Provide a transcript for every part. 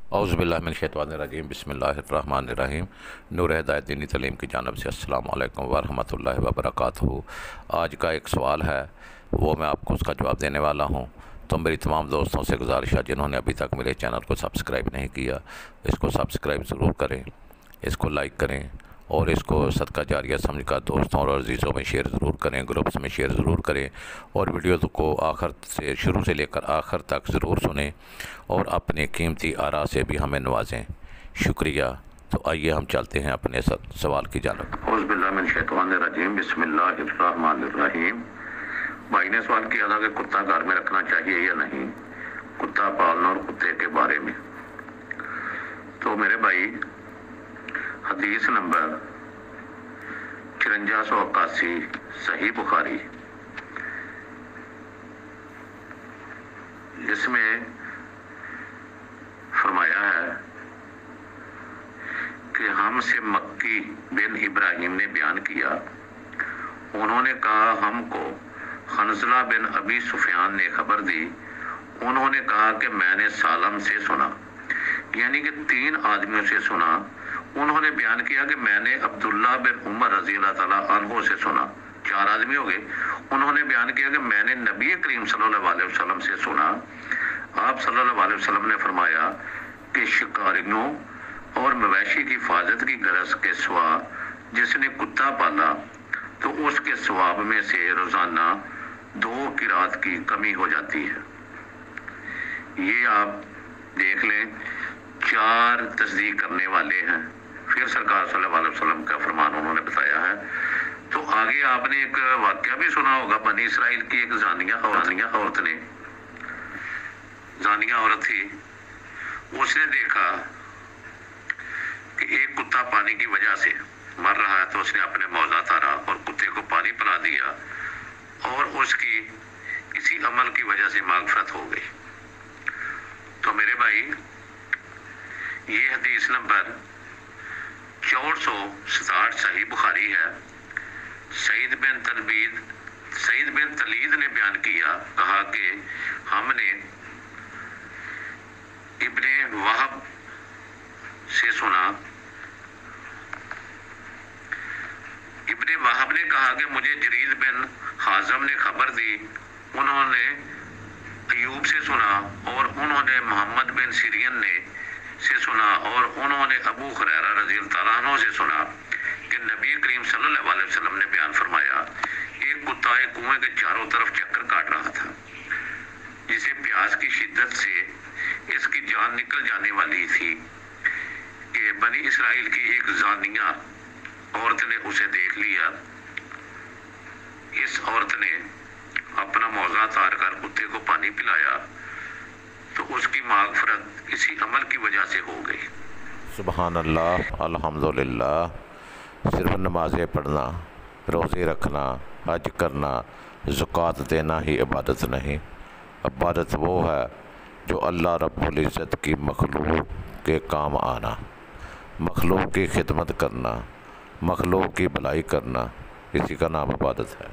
اعوذ باللہ من الشیطان الرجیم، بسم اللہ الرحمن الرحیم۔ نور ہدایت دینی تعلیم کی جانب سے السلام علیکم ورحمۃ اللہ وبرکاتہ۔ آج کا ایک سوال ہے، وہ میں آپ کو اس کا جواب دینے والا ہوں۔ تو میری تمام دوستوں سے گزارش ہے جنہوں نے ابھی تک میرے چینل کو سبسکرائب نہیں کیا، اس کو سبسکرائب ضرور کریں، اس کو لائک کریں اور اس کو صدقہ جاریہ سمجھ کر دوستوں اور عزیزوں میں شیئر ضرور کریں، گروپس میں شیئر ضرور کریں، اور ویڈیو کو شروع سے لے کر آخر تک ضرور سنیں اور اپنے قیمتی آراء سے بھی ہمیں نوازیں۔ شکریہ۔ تو آئیے ہم چلتے ہیں اپنے سوال کی جانب۔ اعوذ باللہ من الشیطان الرجیم، بسم اللہ الرحمن الرحیم۔ بھائی نے سوال کیا تھا کہ کتا گھر میں رکھنا چاہیے یا نہیں، کتا پالنا اور کتے کے بارے میں۔ تو میرے بھائی، حدیث نمبر 5381 صحیح بخاری، اس میں فرمایا ہے کہ ہم سے مکی بن ابراہیم نے بیان کیا، انہوں نے کہا ہم کو حنظلہ بن ابی سفیان نے خبر دی، انہوں نے کہا کہ میں نے سالم سے سنا، یعنی کہ 3 آدمیوں سے سنا۔ انہوں نے بیان کیا کہ میں نے عبداللہ بن عمر رضی اللہ تعالیٰ عنہ سے سنا، 4 آدمی ہو گئے۔ انہوں نے بیان کیا کہ میں نے نبی کریم صلی اللہ علیہ وسلم سے سنا، آپ صلی اللہ علیہ وسلم نے فرمایا کہ شکاریوں اور مویشی کی حفاظت کی غرض کے سوا جس نے کتا پالا تو اس کے ثواب میں سے روزانہ 2 قرات کی کمی ہو جاتی ہے۔ یہ آپ دیکھ لیں، 4 تصدیق کرنے والے ہیں، پھر سرکار صلی اللہ علیہ وسلم کا فرمان انہوں نے بتایا ہے۔ تو آگے آپ نے ایک واقعہ بھی سنا ہوگا، بنی اسرائیل کی ایک زانیہ عورت تھی، اس نے دیکھا کہ ایک کتا پانی کی وجہ سے مر رہا ہے، تو اس نے اپنے موزہ اتارا اور کتے کو پانی پلا دیا، اور اس کی اسی عمل کی وجہ سے مغفرت ہو گئی۔ تو میرے بھائی، یہ حدیث نمبر 467 صحیح بخاری ہے۔ سعید بن تلید نے بیان کیا، کہا کہ ہم نے ابن وہب سے سنا، ابن وہب نے کہا کہ مجھے جریر بن حازم نے خبر دی، انہوں نے ایوب سے سنا، اور انہوں نے محمد بن سیرین سے سنا، اور انہوں نے ابو ہریرہ رضی اللہ عنہ سے سنا کہ نبی کریم صلی اللہ علیہ وسلم نے بیان فرمایا، ایک کتا ایک کنویں کے چاروں طرف چکر کاٹ رہا تھا، جسے پیاس کی شدت سے اس کی جان نکل جانے والی تھی کہ بنی اسرائیل کی ایک زانیہ عورت نے اسے دیکھ لیا۔ اس عورت نے اپنا موزہ اتار کر کتے کو پانی پلایا، تو اس کی مغفرت اسی عمل کی وجہ سے ہو گئی۔ سبحان اللہ، الحمدللہ۔ صرف نمازیں پڑھنا، روزے رکھنا، حج کرنا، زکوٰۃ دینا ہی عبادت نہیں۔ عبادت وہ ہے جو اللہ رب العزت کی مخلوق کے کام آنا، مخلوق کی خدمت کرنا، مخلوق کی بھلائی کرنا، اسی کا نام عبادت ہے۔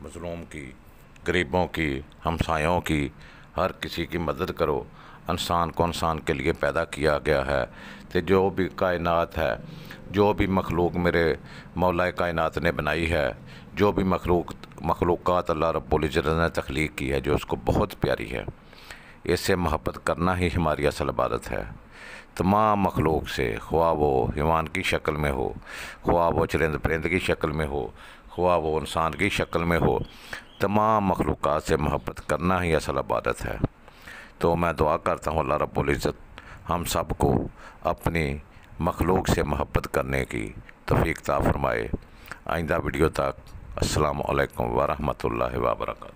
مظلوم کی، غریبوں کی، ہمسایوں کی، ہر کسی کی مدد کرو۔ انسان کو انسان کے لیے پیدا کیا گیا ہے، کہ جو بھی کائنات ہے، جو بھی مخلوق میرے مولا کائنات نے بنائی ہے، جو بھی مخلوقات اللہ رب العزت نے تخلیق کی ہے، جو اس کو بہت پیاری ہے، اس سے محبت کرنا ہی ہماری اصل عبادت ہے۔ تمام مخلوق سے، خواہ وہ حیوان کی شکل میں ہو، خواہ وہ چرند پرند کی شکل میں ہو، خواہ وہ انسان کی شکل میں ہو، تمام مخلوقات سے محبت کرنا ہی اصل عبادت ہے۔ تو میں دعا کرتا ہوں اللہ رب العزت ہم سب کو اپنی مخلوق سے محبت کرنے کی توفیق عطا فرمائے۔ آئندہ ویڈیو تک السلام علیکم ورحمۃ اللہ وبرکاتہ۔